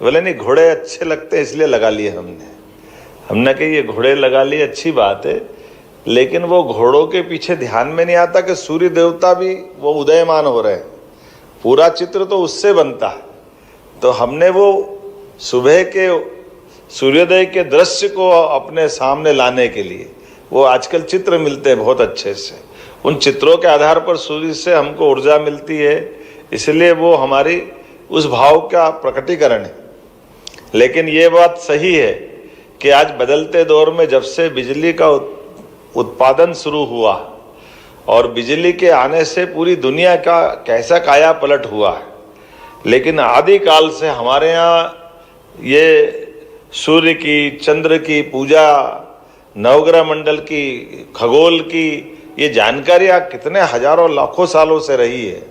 बोले नहीं, घोड़े अच्छे लगते इसलिए लगा लिए हमने कहा ये घोड़े लगा लिए अच्छी बात है, लेकिन वो घोड़ों के पीछे ध्यान में नहीं आता कि सूर्य देवता भी वो उदयमान हो रहे हैं, पूरा चित्र तो उससे बनता है। तो हमने वो सुबह के सूर्योदय के दृश्य को अपने सामने लाने के लिए वो आजकल चित्र मिलते हैं बहुत अच्छे से, उन चित्रों के आधार पर सूर्य से हमको ऊर्जा मिलती है, इसलिए वो हमारी उस भाव का प्रकटीकरण है। लेकिन ये बात सही है कि आज बदलते दौर में जब से बिजली का उत्पादन शुरू हुआ और बिजली के आने से पूरी दुनिया का कैसा काया पलट हुआ है, लेकिन आदिकाल से हमारे यहाँ ये सूर्य की, चंद्र की पूजा, नवग्रह मंडल की, खगोल की ये जानकारियाँ कितने हजारों लाखों सालों से रही है।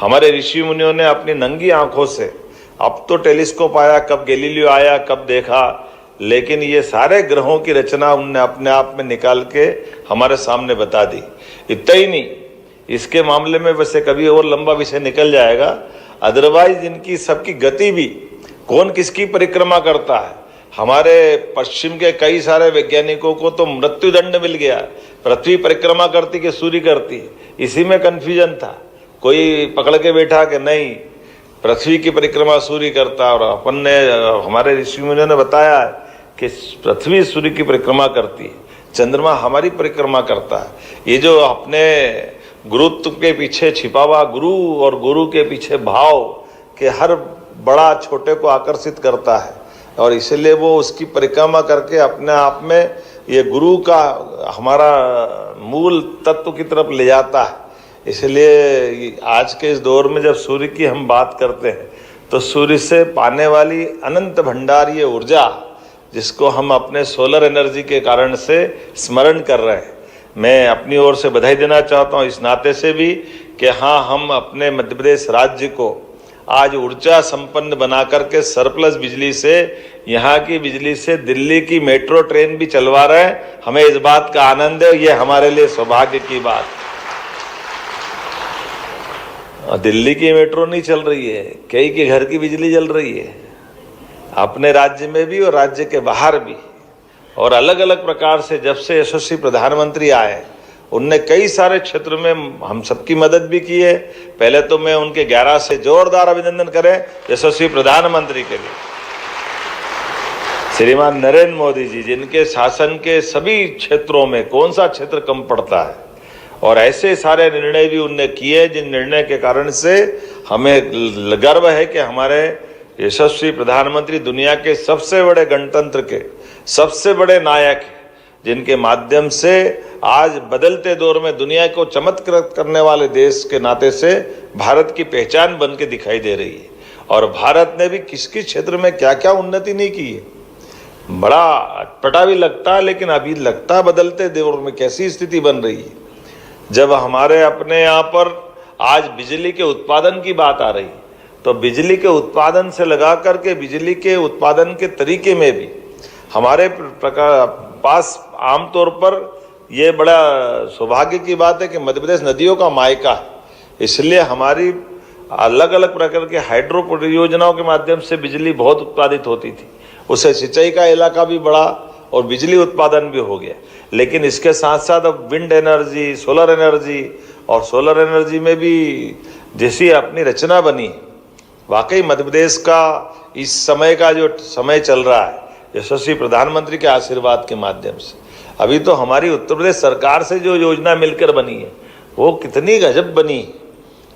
हमारे ऋषि मुनियों ने अपनी नंगी आंखों से, अब तो टेलीस्कोप आया, कब गैलीलियो आया, कब देखा, लेकिन ये सारे ग्रहों की रचना उनने अपने आप में निकाल के हमारे सामने बता दी। इतना ही नहीं, इसके मामले में वैसे कभी और लंबा विषय निकल जाएगा, अदरवाइज इनकी सबकी गति भी, कौन किसकी परिक्रमा करता है। हमारे पश्चिम के कई सारे वैज्ञानिकों को तो मृत्युदंड मिल गया, पृथ्वी परिक्रमा करती कि सूर्य करती, इसी में कन्फ्यूजन था। कोई पकड़ के बैठा कि नहीं पृथ्वी की परिक्रमा सूर्य करता, और अपन ने, हमारे ऋषि मुनियों ने बताया कि पृथ्वी सूर्य की परिक्रमा करती है, चंद्रमा हमारी परिक्रमा करता है। ये जो अपने गुरुत्व के पीछे छिपा हुआ गुरु और गुरु के पीछे भाव के हर बड़ा छोटे को आकर्षित करता है, और इसलिए वो उसकी परिक्रमा करके अपने आप में ये गुरु का हमारा मूल तत्व की तरफ ले जाता है। इसलिए आज के इस दौर में जब सूर्य की हम बात करते हैं तो सूर्य से पाने वाली अनंत भंडार ये ऊर्जा, जिसको हम अपने सोलर एनर्जी के कारण से स्मरण कर रहे हैं, मैं अपनी ओर से बधाई देना चाहता हूँ इस नाते से भी कि हाँ, हम अपने मध्य प्रदेश राज्य को आज ऊर्जा संपन्न बना करके सरप्लस बिजली से, यहाँ की बिजली से दिल्ली की मेट्रो ट्रेन भी चलवा रहे हैं। हमें इस बात का आनंद है, ये हमारे लिए सौभाग्य की बात। दिल्ली की मेट्रो नहीं चल रही है, कई के घर की बिजली जल रही है, अपने राज्य में भी और राज्य के बाहर भी। और अलग अलग प्रकार से जब से यशस्वी प्रधानमंत्री आए, उनने कई सारे क्षेत्र में हम सबकी मदद भी की है। पहले तो मैं उनके 11 से जोरदार अभिनंदन करें यशस्वी प्रधानमंत्री के लिए, श्रीमान नरेंद्र मोदी जी, जिनके शासन के सभी क्षेत्रों में कौन सा क्षेत्र कम पड़ता है, और ऐसे सारे निर्णय भी उनने किए जिन निर्णय के कारण से हमें गर्व है कि हमारे यशस्वी प्रधानमंत्री दुनिया के सबसे बड़े गणतंत्र के सबसे बड़े नायक हैं, जिनके माध्यम से आज बदलते दौर में दुनिया को चमत्कृत करने वाले देश के नाते से भारत की पहचान बन के दिखाई दे रही है। और भारत ने भी किस किस क्षेत्र में क्या क्या उन्नति नहीं की है, बड़ा अटपटा भी लगता है, लेकिन अभी लगता है बदलते दौर में कैसी स्थिति बन रही है। जब हमारे अपने यहाँ पर आज बिजली के उत्पादन की बात आ रही है, तो बिजली के उत्पादन से लगा करके बिजली के उत्पादन के तरीके में भी हमारे पास आमतौर पर ये बड़ा सौभाग्य की बात है कि मध्य प्रदेश नदियों का मायका है, इसलिए हमारी अलग अलग प्रकार के हाइड्रो परियोजनाओं के माध्यम से बिजली बहुत उत्पादित होती थी। उससे सिंचाई का इलाका भी बढ़ा और बिजली उत्पादन भी हो गया। लेकिन इसके साथ साथ अब विंड एनर्जी, सोलर एनर्जी, और सोलर एनर्जी में भी जैसी अपनी रचना बनी, वाकई मध्य प्रदेश का इस समय का जो समय चल रहा है यशस्वी प्रधानमंत्री के आशीर्वाद के माध्यम से, अभी तो हमारी उत्तर प्रदेश सरकार से जो योजना मिलकर बनी है वो कितनी गजब बनी।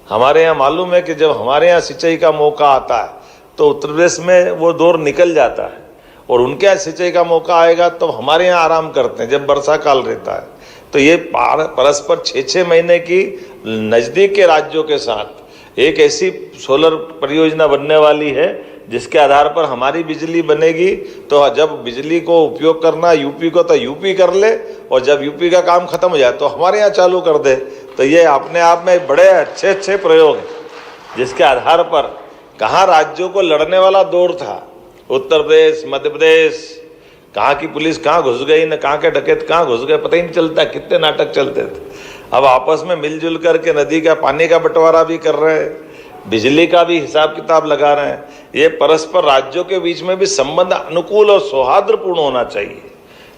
हमारे यहाँ मालूम है कि जब हमारे यहाँ सिंचाई का मौका आता है तो उत्तर प्रदेश में वो दौर निकल जाता है, और उनके यहाँ सिंचाई का मौका आएगा तो हमारे यहाँ आराम करते हैं जब वर्षा काल रहता है। तो ये परस्पर 6-6 महीने की नज़दीक के राज्यों के साथ एक ऐसी सोलर परियोजना बनने वाली है जिसके आधार पर हमारी बिजली बनेगी। तो जब बिजली को उपयोग करना यूपी को तो यूपी कर ले, और जब यूपी का काम खत्म हो जाए तो हमारे यहाँ चालू कर दे। तो ये अपने आप में बड़े अच्छे प्रयोग हैं, जिसके आधार पर कहाँ राज्यों को लड़ने वाला दौर था, उत्तर प्रदेश, मध्य प्रदेश, कहाँ की पुलिस कहाँ घुस गई, न कहाँ के डकैत कहाँ घुस गए, पता ही नहीं चलता, कितने नाटक चलते थे। अब आपस में मिलजुल करके नदी का पानी का बंटवारा भी कर रहे हैं, बिजली का भी हिसाब किताब लगा रहे हैं। ये परस्पर राज्यों के बीच में भी संबंध अनुकूल और सौहार्दपूर्ण होना चाहिए।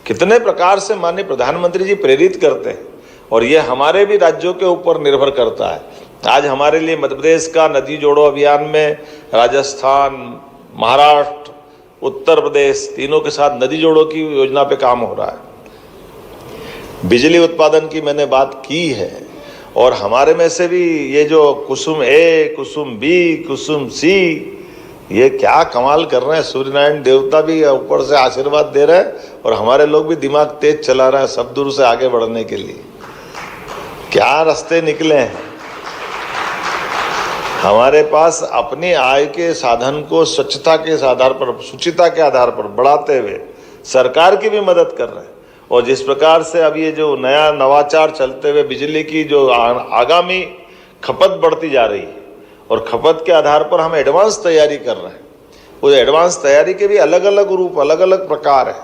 कितने प्रकार से माननीय प्रधानमंत्री जी प्रेरित करते हैं और ये हमारे भी राज्यों के ऊपर निर्भर करता है। आज हमारे लिए मध्य प्रदेश का नदी जोड़ो अभियान में राजस्थान, महाराष्ट्र, उत्तर प्रदेश तीनों के साथ नदी जोड़ो की योजना पे काम हो रहा है। बिजली उत्पादन की मैंने बात की है और हमारे में से भी ये जो कुसुम ए, कुसुम बी, कुसुम सी, ये क्या कमाल कर रहे हैं। सूर्यनारायण देवता भी ऊपर से आशीर्वाद दे रहे हैं और हमारे लोग भी दिमाग तेज चला रहे हैं सब दूर से आगे बढ़ने के लिए। क्या रास्ते निकले हैं। हमारे पास अपनी आय के साधन को स्वच्छता के आधार पर, शुचिता के आधार पर बढ़ाते हुए सरकार की भी मदद कर रहे हैं। और जिस प्रकार से अब ये जो नया नवाचार चलते हुए बिजली की जो आगामी खपत बढ़ती जा रही है और खपत के आधार पर हम एडवांस तैयारी कर रहे हैं। उस एडवांस तैयारी के भी अलग अलग रूप, अलग अलग प्रकार है।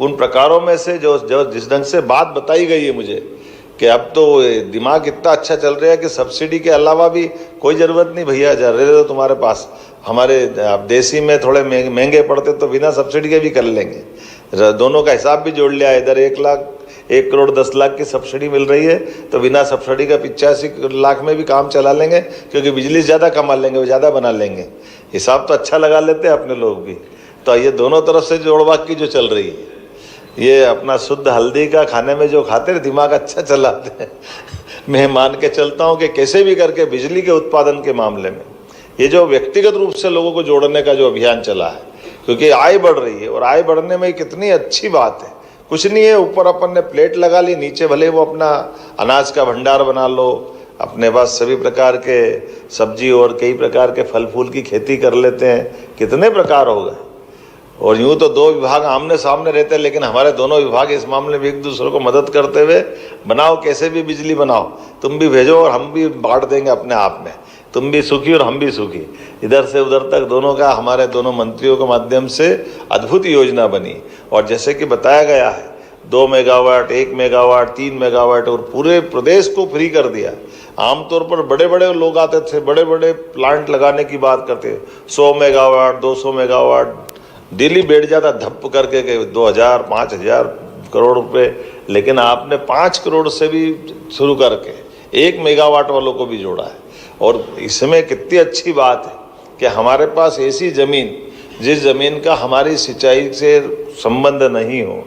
उन प्रकारों में से जो जिस ढंग से बात बताई गई है मुझे कि अब तो दिमाग इतना अच्छा चल रहा है कि सब्सिडी के अलावा भी कोई ज़रूरत नहीं भैया, रहे तो तुम्हारे पास। हमारे देसी में थोड़े महंगे पड़ते तो बिना सब्सिडी के भी कर लेंगे। दोनों का हिसाब भी जोड़ लिया, इधर 1 करोड़ 10 लाख की सब्सिडी मिल रही है तो बिना सब्सिडी का 85 लाख में भी काम चला लेंगे, क्योंकि बिजली ज़्यादा कमा लेंगे, वो ज़्यादा बना लेंगे। हिसाब तो अच्छा लगा लेते हैं अपने लोग भी। तो ये दोनों तरफ से जोड़बाग की जो चल रही है, ये अपना शुद्ध हल्दी का खाने में जो खाते हैं दिमाग अच्छा चलाते हैं। मैं मान के चलता हूँ कि कैसे भी करके बिजली के उत्पादन के मामले में ये जो व्यक्तिगत रूप से लोगों को जोड़ने का जो अभियान चला है, क्योंकि आय बढ़ रही है और आय बढ़ने में कितनी अच्छी बात है। कुछ नहीं है, ऊपर अपन ने प्लेट लगा ली, नीचे भले वो अपना अनाज का भंडार बना लो, अपने पास सभी प्रकार के सब्जी और कई प्रकार के फल फूल की खेती कर लेते हैं। कितने प्रकार हो गए। और यूँ तो 2 विभाग आमने सामने रहते हैं, लेकिन हमारे दोनों विभाग इस मामले में एक दूसरे को मदद करते हुए बनाओ, कैसे भी बिजली बनाओ, तुम भी भेजो और हम भी बांट देंगे अपने आप में। तुम भी सुखी और हम भी सुखी। इधर से उधर तक दोनों का, हमारे दोनों मंत्रियों के माध्यम से अद्भुत योजना बनी। और जैसे कि बताया गया है 2 मेगावाट, 1 मेगावाट, 3 मेगावाट और पूरे प्रदेश को फ्री कर दिया। आमतौर पर बड़े बड़े लोग आते थे, बड़े बड़े प्लांट लगाने की बात करते, 100 मेगावाट 200 मेगावाट दिल्ली बैठ जाता धप करके 2000 5000 करोड़ रुपए। लेकिन आपने 5 करोड़ से भी शुरू करके 1 मेगावाट वालों को भी जोड़ा है। और इसमें कितनी अच्छी बात है कि हमारे पास ऐसी ज़मीन, जिस ज़मीन का हमारी सिंचाई से संबंध नहीं हो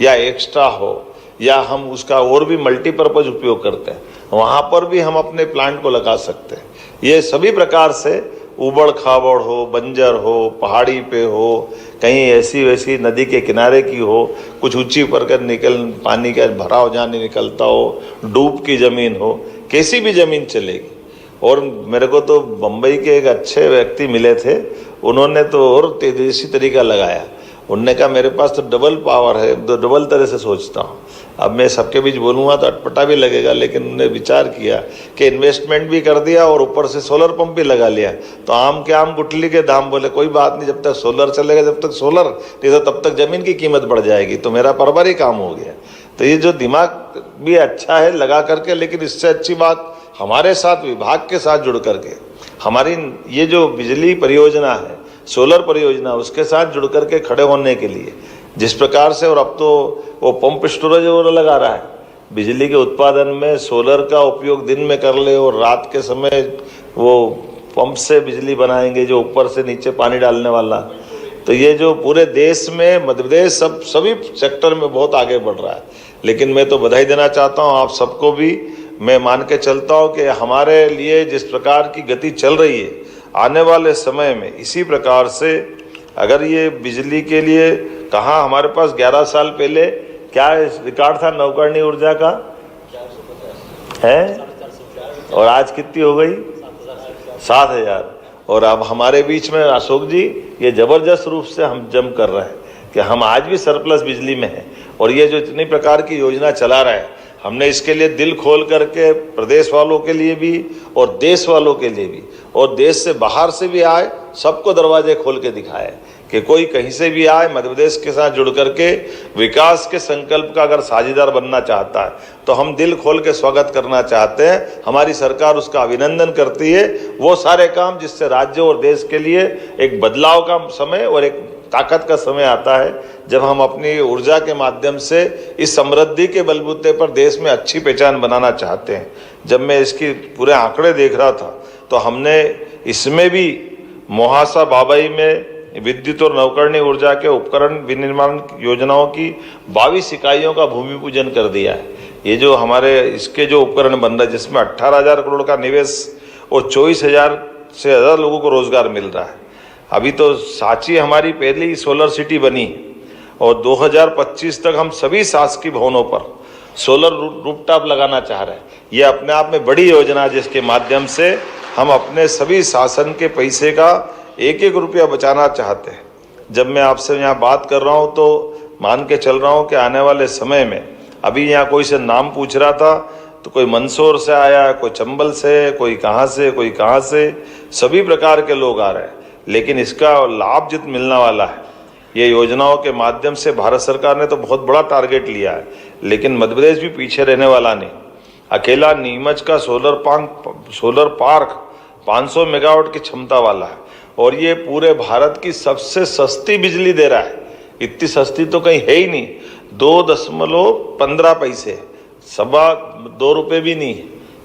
या एक्स्ट्रा हो या हम उसका और भी मल्टीपर्पज़ उपयोग करते हैं, वहाँ पर भी हम अपने प्लांट को लगा सकते हैं। ये सभी प्रकार से उबड़ खाबड़ हो, बंजर हो, पहाड़ी पे हो, कहीं ऐसी वैसी नदी के किनारे की हो, कुछ ऊंची पर कर पानी का भराव जहाँ नहीं निकलता हो, डूब की ज़मीन हो, कैसी भी ज़मीन चलेगी। और मेरे को तो बम्बई के एक अच्छे व्यक्ति मिले थे, उन्होंने तो और तेजस्वी तरीका लगाया। उनने कहा मेरे पास तो डबल पावर है, तो डबल तरह से सोचता हूँ। अब मैं सबके बीच बोलूँगा तो अटपटा भी लगेगा, लेकिन उन्होंने विचार किया कि इन्वेस्टमेंट भी कर दिया और ऊपर से सोलर पंप भी लगा लिया। तो आम के आम गुठली के दाम, बोले कोई बात नहीं, जब तक सोलर चलेगा, जब तक सोलर, नहीं तो तब तक ज़मीन की कीमत बढ़ जाएगी। तो मेरा बराबर ही काम हो गया। तो ये जो दिमाग भी अच्छा है लगा करके, लेकिन इससे अच्छी बात हमारे साथ विभाग के साथ जुड़ करके हमारी ये जो बिजली परियोजना है, सोलर परियोजना, उसके साथ जुड़ करके खड़े होने के लिए जिस प्रकार से, और अब तो वो पंप स्टोरेज और लगा रहा है बिजली के उत्पादन में, सोलर का उपयोग दिन में कर ले और रात के समय वो पंप से बिजली बनाएंगे जो ऊपर से नीचे पानी डालने वाला। तो ये जो पूरे देश में मध्य प्रदेश सभी सेक्टर में बहुत आगे बढ़ रहा है। लेकिन मैं तो बधाई देना चाहता हूँ आप सबको भी। मैं मान के चलता हूँ कि हमारे लिए जिस प्रकार की गति चल रही है, आने वाले समय में इसी प्रकार से अगर ये बिजली के लिए कहाँ, हमारे पास 11 साल पहले क्या रिकॉर्ड था नवकरणीय ऊर्जा का है, और आज कितनी हो गई 7000। और अब हमारे बीच में अशोक जी ये ज़बरदस्त रूप से हम जम कर रहे हैं कि हम आज भी सरप्लस बिजली में हैं। और ये जो इतनी प्रकार की योजना चला रहा है, हमने इसके लिए दिल खोल करके प्रदेश वालों के लिए भी और देश वालों के लिए भी और देश से बाहर से भी आए, सबको दरवाजे खोल के दिखाए कि कोई कहीं से भी आए, मध्य प्रदेश के साथ जुड़ करके विकास के संकल्प का अगर साझीदार बनना चाहता है तो हम दिल खोल के स्वागत करना चाहते हैं। हमारी सरकार उसका अभिनंदन करती है। वो सारे काम जिससे राज्य और देश के लिए एक बदलाव का समय और एक ताकत का समय आता है, जब हम अपनी ऊर्जा के माध्यम से इस समृद्धि के बलबूते पर देश में अच्छी पहचान बनाना चाहते हैं। जब मैं इसकी पूरे आंकड़े देख रहा था तो हमने इसमें भी मोहासा बाबई में विद्युत और नवकरणीय ऊर्जा के उपकरण विनिर्माण योजनाओं की 22 इकाइयों का भूमि पूजन कर दिया है। ये जो हमारे इसके जो उपकरण बन रहे हैं, जिसमें 18,000 करोड़ का निवेश और 24,000 से ज़्यादा लोगों को रोजगार मिल रहा है। अभी तो सांची हमारी पहली सोलर सिटी बनी और 2025 तक हम सभी शासकीय भवनों पर सोलर रूफटॉप लगाना चाह रहे हैं। ये अपने आप में बड़ी योजना है, जिसके माध्यम से हम अपने सभी शासन के पैसे का एक एक रुपया बचाना चाहते हैं। जब मैं आपसे यहाँ बात कर रहा हूँ तो मान के चल रहा हूँ कि आने वाले समय में, अभी यहाँ कोई से नाम पूछ रहा था तो कोई मंदसौर से आया, कोई चंबल से, कोई कहाँ से, सभी प्रकार के लोग आ रहे हैं। लेकिन इसका लाभ जित मिलने वाला है, ये योजनाओं के माध्यम से भारत सरकार ने तो बहुत बड़ा टारगेट लिया है, लेकिन मध्य प्रदेश भी पीछे रहने वाला नहीं। अकेला नीमच का सोलर पार्क 500 मेगावाट की क्षमता वाला है और ये पूरे भारत की सबसे सस्ती बिजली दे रहा है। इतनी सस्ती तो कहीं है ही नहीं, 2.15 पैसे, 2.25 रुपये भी नहीं।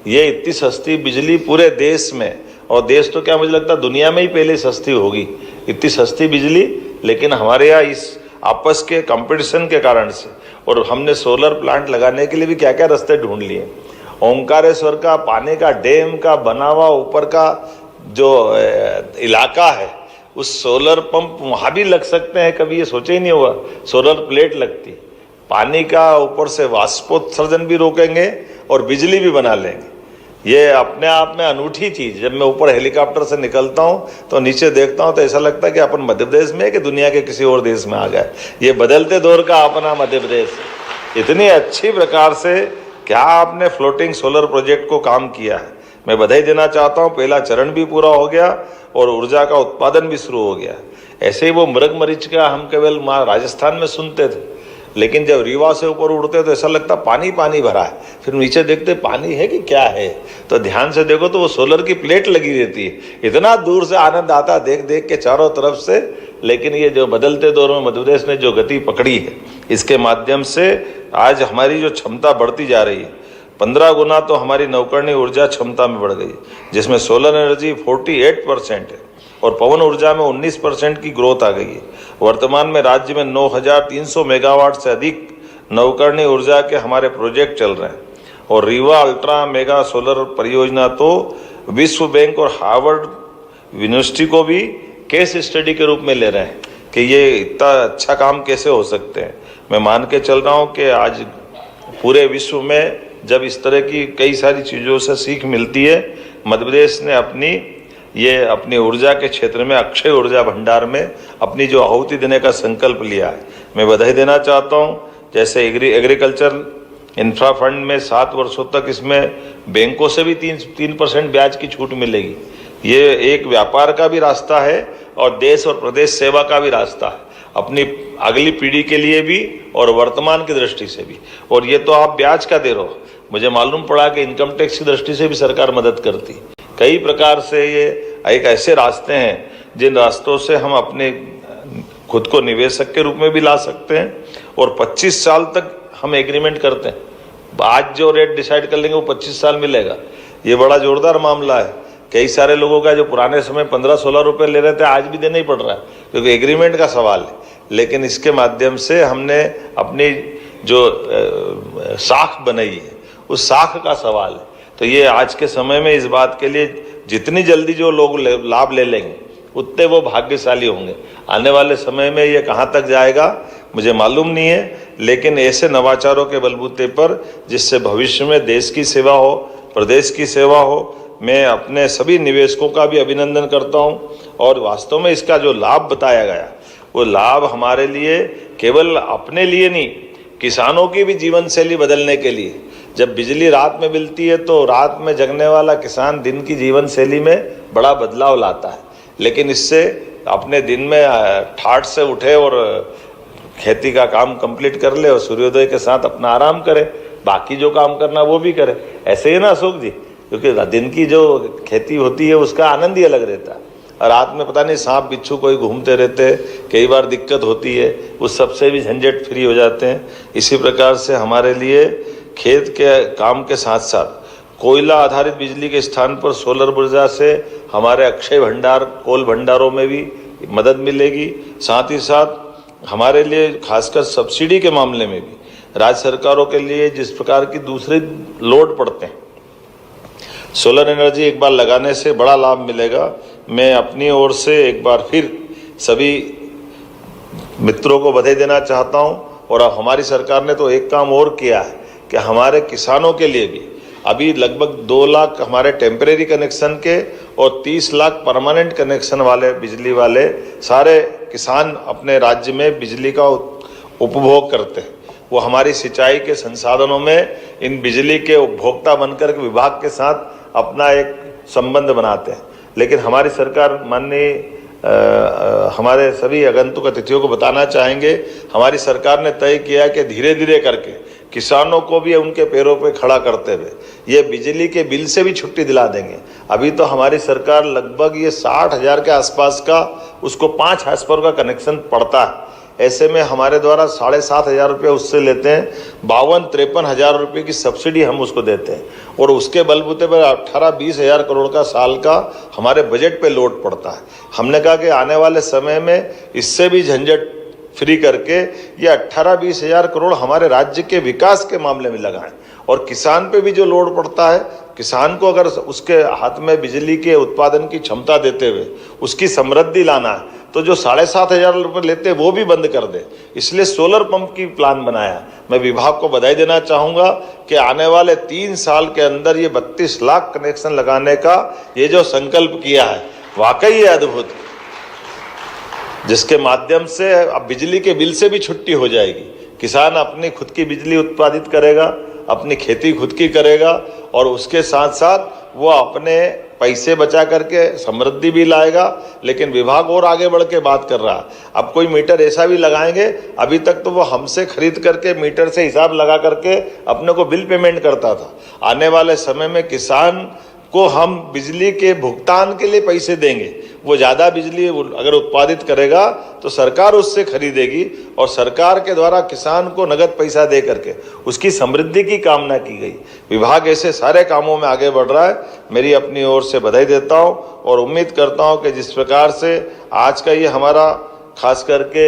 ये इतनी सस्ती बिजली पूरे देश में, और देश तो क्या मुझे लगता है दुनिया में ही पहले सस्ती होगी, इतनी सस्ती बिजली। लेकिन हमारे यहाँ इस आपस के कंपटीशन के कारण से, और हमने सोलर प्लांट लगाने के लिए भी क्या क्या रास्ते ढूंढ लिए। ओंकारेश्वर का पानी का डैम का बना हुआ ऊपर का जो इलाका है, उस सोलर पंप वहाँ भी लग सकते हैं। कभी ये सोचे ही नहीं हुआ, सोलर प्लेट लगती, पानी का ऊपर से वाष्पोत्सर्जन भी रोकेंगे और बिजली भी बना लेंगे। ये अपने आप में अनूठी चीज़। जब मैं ऊपर हेलीकॉप्टर से निकलता हूँ तो नीचे देखता हूँ तो ऐसा लगता है कि अपन मध्य प्रदेश में है कि दुनिया के किसी और देश में आ गए। ये बदलते दौर का अपना मध्य प्रदेश इतनी अच्छी प्रकार से क्या आपने फ्लोटिंग सोलर प्रोजेक्ट को काम किया है। मैं बधाई देना चाहता हूँ, पहला चरण भी पूरा हो गया और ऊर्जा का उत्पादन भी शुरू हो गया। ऐसे ही वो मृग मरीच का हम केवल राजस्थान में सुनते थे, लेकिन जब रीवा से ऊपर उड़ते तो ऐसा लगता पानी पानी भरा है, फिर नीचे देखते पानी है कि क्या है, तो ध्यान से देखो तो वो सोलर की प्लेट लगी रहती है। इतना दूर से आनंद आता देख देख के चारों तरफ से। लेकिन ये जो बदलते दौर में मध्य प्रदेश ने जो गति पकड़ी है, इसके माध्यम से आज हमारी जो क्षमता बढ़ती जा रही है, 15 गुना तो हमारी नवकरणीय ऊर्जा क्षमता में बढ़ गई, जिसमें सोलर एनर्जी 48% है और पवन ऊर्जा में 19% की ग्रोथ आ गई है। वर्तमान में राज्य में 9,300 मेगावाट से अधिक नवकरणीय ऊर्जा के हमारे प्रोजेक्ट चल रहे हैं और रीवा अल्ट्रा मेगा सोलर परियोजना तो विश्व बैंक और हार्वर्ड यूनिवर्सिटी को भी केस स्टडी के रूप में ले रहे हैं कि ये इतना अच्छा काम कैसे हो सकते हैं। मैं मान के चल रहा हूँ कि आज पूरे विश्व में जब इस तरह की कई सारी चीज़ों से सीख मिलती है, मध्य प्रदेश ने अपनी ऊर्जा के क्षेत्र में अक्षय ऊर्जा भंडार में अपनी जो आहुति देने का संकल्प लिया है। मैं बधाई देना चाहता हूँ। जैसे एग्रीकल्चर इंफ्रा फंड में 7 वर्षों तक इसमें बैंकों से भी 3% ब्याज की छूट मिलेगी। ये एक व्यापार का भी रास्ता है और देश और प्रदेश सेवा का भी रास्ता है, अपनी अगली पीढ़ी के लिए भी और वर्तमान की दृष्टि से भी। और ये तो आप ब्याज का दे रहे हो, मुझे मालूम पड़ा कि इनकम टैक्स की दृष्टि से भी सरकार मदद करती। कई प्रकार से ये एक ऐसे रास्ते हैं जिन रास्तों से हम अपने खुद को निवेशक के रूप में भी ला सकते हैं और 25 साल तक हम एग्रीमेंट करते हैं। आज जो रेट डिसाइड कर लेंगे वो 25 साल मिलेगा। ये बड़ा जोरदार मामला है। कई सारे लोगों का जो पुराने समय 15-16 रुपये ले रहे थे, आज भी देना ही पड़ रहा है क्योंकि एग्रीमेंट का सवाल है। लेकिन इसके माध्यम से हमने अपनी जो साख बनाई है, उस साख का सवाल है। तो ये आज के समय में इस बात के लिए जितनी जल्दी जो लोग लाभ ले लेंगे उतने वो भाग्यशाली होंगे। आने वाले समय में ये कहाँ तक जाएगा मुझे मालूम नहीं है, लेकिन ऐसे नवाचारों के बलबूते पर जिससे भविष्य में देश की सेवा हो, प्रदेश की सेवा हो, मैं अपने सभी निवेशकों का भी अभिनंदन करता हूं। और वास्तव में इसका जो लाभ बताया गया, वो लाभ हमारे लिए केवल अपने लिए नहीं, किसानों की भी जीवन शैली बदलने के लिए, जब बिजली रात में मिलती है तो रात में जगने वाला किसान दिन की जीवन शैली में बड़ा बदलाव लाता है, लेकिन इससे अपने दिन में ठाठ से उठे और खेती का काम कंप्लीट कर ले और सूर्योदय के साथ अपना आराम करे, बाकी जो काम करना वो भी करे। ऐसे ही ना अशोक जी, क्योंकि दिन की जो खेती होती है उसका आनंद ही अलग रहता है, और रात में पता नहीं सांप बिच्छू कोई घूमते रहते हैं, कई बार दिक्कत होती है, उस सबसे भी झंझट फ्री हो जाते हैं। इसी प्रकार से हमारे लिए खेत के काम के साथ साथ कोयला आधारित बिजली के स्थान पर सोलर ऊर्जा से हमारे अक्षय भंडार कोल भंडारों में भी मदद मिलेगी। साथ ही साथ हमारे लिए खासकर सब्सिडी के मामले में भी राज्य सरकारों के लिए जिस प्रकार की दूसरे लोड पड़ते हैं, सोलर एनर्जी एक बार लगाने से बड़ा लाभ मिलेगा। मैं अपनी ओर से एक बार फिर सभी मित्रों को बधाई देना चाहता हूं, और हमारी सरकार ने तो एक काम और किया है कि हमारे किसानों के लिए भी अभी लगभग 2 लाख हमारे टेम्परेरी कनेक्शन के और 30 लाख परमानेंट कनेक्शन वाले बिजली वाले सारे किसान अपने राज्य में बिजली का उपभोग करते हैं। वो हमारी सिंचाई के संसाधनों में इन बिजली के उपभोक्ता बनकर के विभाग के साथ अपना एक संबंध बनाते हैं। लेकिन हमारी सरकार माननीय हमारे सभी आगंतुक अतिथियों को बताना चाहेंगे, हमारी सरकार ने तय किया कि धीरे धीरे करके किसानों को भी उनके पैरों पे खड़ा करते हुए ये बिजली के बिल से भी छुट्टी दिला देंगे। अभी तो हमारी सरकार लगभग ये 60,000 के आसपास का उसको 5 हाउस पावर का कनेक्शन पड़ता है। ऐसे में हमारे द्वारा 7,500 रुपये उससे लेते हैं, 52-53 हज़ार रुपये की सब्सिडी हम उसको देते हैं, और उसके बलबूते पर 18-20 हज़ार करोड़ का साल का हमारे बजट पे लोड पड़ता है। हमने कहा कि आने वाले समय में इससे भी झंझट फ्री करके ये 18-20 हज़ार करोड़ हमारे राज्य के विकास के मामले में लगाएं, और किसान पे भी जो लोड पड़ता है, किसान को अगर उसके हाथ में बिजली के उत्पादन की क्षमता देते हुए उसकी समृद्धि लाना है तो जो 7,500 रुपये लेते हैं वो भी बंद कर दे। इसलिए सोलर पंप की प्लान बनाया। मैं विभाग को बधाई देना चाहूँगा कि आने वाले 3 साल के अंदर ये 32 लाख कनेक्शन लगाने का ये जो संकल्प किया है वाकई ये अद्भुत, जिसके माध्यम से अब बिजली के बिल से भी छुट्टी हो जाएगी। किसान अपनी खुद की बिजली उत्पादित करेगा, अपनी खेती खुद की करेगा, और उसके साथ साथ वो अपने पैसे बचा करके समृद्धि भी लाएगा। लेकिन विभाग और आगे बढ़ के बात कर रहा है, अब कोई मीटर ऐसा भी लगाएंगे, अभी तक तो वो हमसे खरीद करके मीटर से हिसाब लगा करके अपने को बिल पेमेंट करता था। आने वाले समय में किसान को हम बिजली के भुगतान के लिए पैसे देंगे, वो ज़्यादा बिजली अगर उत्पादित करेगा तो सरकार उससे खरीदेगी, और सरकार के द्वारा किसान को नगद पैसा दे करके उसकी समृद्धि की कामना की गई। विभाग ऐसे सारे कामों में आगे बढ़ रहा है। मेरी अपनी ओर से बधाई देता हूं, और उम्मीद करता हूं कि जिस प्रकार से आज का ये हमारा खास करके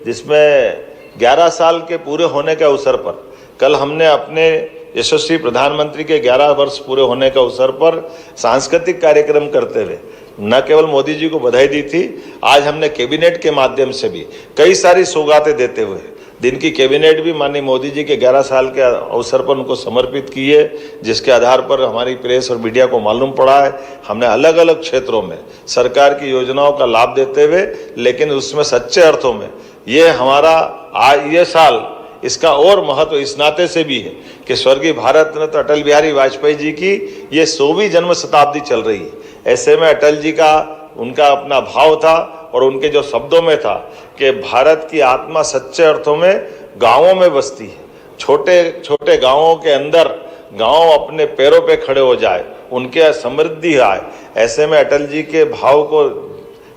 जिसमें 11 साल के पूरे होने के अवसर पर कल हमने अपने यशस्वी प्रधानमंत्री के 11 वर्ष पूरे होने के अवसर पर सांस्कृतिक कार्यक्रम करते हुए न केवल मोदी जी को बधाई दी थी, आज हमने कैबिनेट के माध्यम से भी कई सारी सौगातें देते हुए दिन की कैबिनेट भी माननीय मोदी जी के 11 साल के अवसर पर उनको समर्पित की है, जिसके आधार पर हमारी प्रेस और मीडिया को मालूम पड़ा है हमने अलग अलग क्षेत्रों में सरकार की योजनाओं का लाभ देते हुए, लेकिन उसमें सच्चे अर्थों में ये हमारा आज ये साल इसका और महत्व इस नाते से भी है कि स्वर्गीय भारत रत्न अटल बिहारी वाजपेयी जी की ये 100वीं जन्म शताब्दी चल रही है। ऐसे में अटल जी का उनका अपना भाव था, और उनके जो शब्दों में था कि भारत की आत्मा सच्चे अर्थों में गांवों में बसती है। छोटे छोटे गांवों के अंदर गांव अपने पैरों पे खड़े हो जाए, उनके समृद्धि आए। ऐसे में अटल जी के भाव को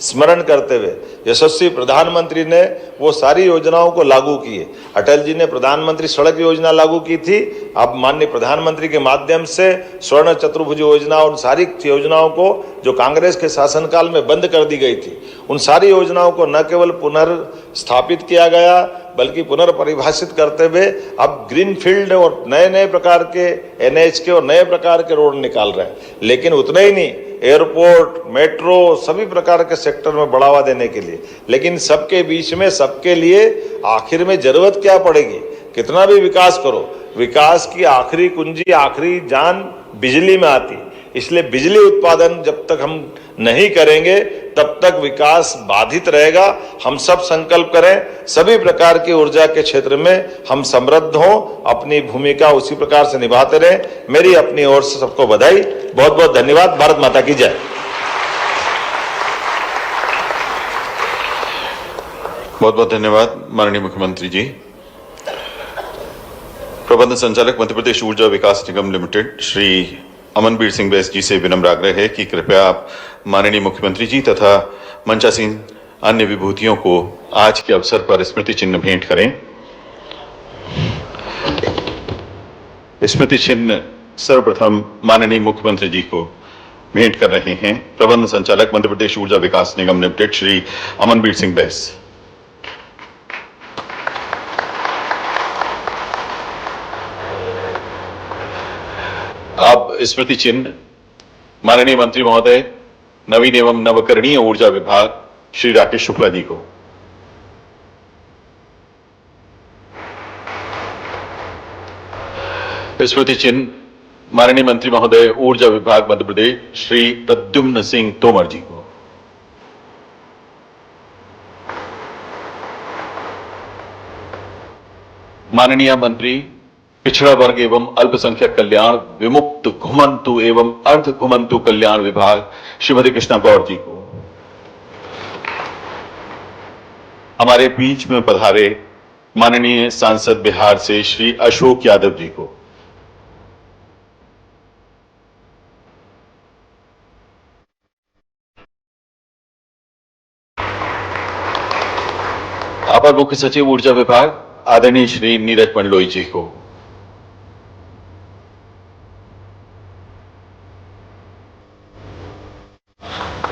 स्मरण करते हुए यशस्वी प्रधानमंत्री ने वो सारी योजनाओं को लागू किए। अटल जी ने प्रधानमंत्री सड़क योजना लागू की थी, अब माननीय प्रधानमंत्री के माध्यम से स्वर्ण चतुर्भुज योजना, उन सारी योजनाओं को जो कांग्रेस के शासनकाल में बंद कर दी गई थी, उन सारी योजनाओं को न केवल पुनर्स्थापित किया गया बल्कि पुनर्परिभाषित करते हुए अब ग्रीन फील्ड और नए नए प्रकार के NH के और नए प्रकार के रोड निकाल रहे हैं। लेकिन उतना ही नहीं, एयरपोर्ट, मेट्रो, सभी प्रकार के सेक्टर में बढ़ावा देने के लिए। लेकिन सबके बीच में सबके लिए आखिर में जरूरत क्या पड़ेगी? कितना भी विकास करो, विकास की आखिरी कुंजी, आखिरी जान बिजली में आती। इसलिए बिजली उत्पादन जब तक हम नहीं करेंगे तब तक विकास बाधित रहेगा। हम सब संकल्प करें, सभी प्रकार की ऊर्जा के क्षेत्र में हम समृद्ध हों, अपनी भूमिका उसी प्रकार से निभाते रहें। मेरी अपनी ओर से सबको बधाई, बहुत बहुत धन्यवाद। भारत माता की जय। बहुत बहुत धन्यवाद माननीय मुख्यमंत्री जी। प्रबंध संचालक मध्य प्रदेश ऊर्जा विकास निगम लिमिटेड श्री अमनबीर सिंह बैस जी से विनम्र आग्रह है कि कृपया आप माननीय मुख्यमंत्री जी तथा मंचासीन अन्य विभूतियों को आज के अवसर पर स्मृति चिन्ह भेंट करें। स्मृति चिन्ह सर्वप्रथम माननीय मुख्यमंत्री जी को भेंट कर रहे हैं प्रबंध संचालक मध्य प्रदेश ऊर्जा विकास निगम लिमिटेड श्री अमनबीर सिंह बैस। अब स्मृति चिन्ह माननीय मंत्री महोदय नवीन एवं नवकरणीय ऊर्जा विभाग श्री राकेश शुक्ला जी को। स्मृति चिन्ह माननीय मंत्री महोदय ऊर्जा विभाग मध्य प्रदेश श्री प्रद्युम्न सिंह तोमर जी को। माननीय मंत्री पिछड़ा वर्ग एवं अल्पसंख्यक कल्याण विमुक्त घुमंतु एवं अर्ध घुमंतु कल्याण विभाग श्रीमती कृष्णा गौड़ जी को। हमारे बीच में पधारे माननीय सांसद बिहार से श्री अशोक यादव जी को। अपर मुख्य सचिव ऊर्जा विभाग आदरणीय श्री नीरज मंडलोई जी को।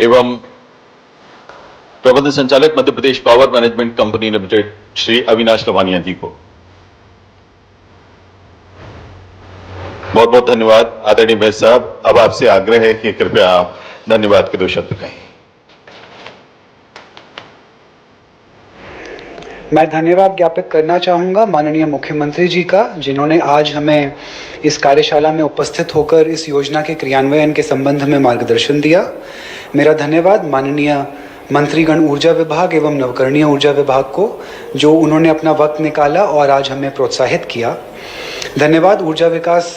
एवं प्रबंध संचालक Madhya Pradesh power management company limited Shri Avinash Lavania ji को। बहुत बहुत धन्यवाद आदरणीय भाई साहब। अब आपसे आग्रह है कि कृपया आप धन्यवाद के 2 शब्द कहें। मैं धन्यवाद ज्ञापित करना चाहूँगा माननीय मुख्यमंत्री जी का, जिन्होंने आज हमें इस कार्यशाला में उपस्थित होकर इस योजना के क्रियान्वयन के संबंध में मार्गदर्शन दिया। मेरा धन्यवाद माननीय मंत्रीगण ऊर्जा विभाग एवं नवकरणीय ऊर्जा विभाग को, जो उन्होंने अपना वक्त निकाला और आज हमें प्रोत्साहित किया। धन्यवाद ऊर्जा विकास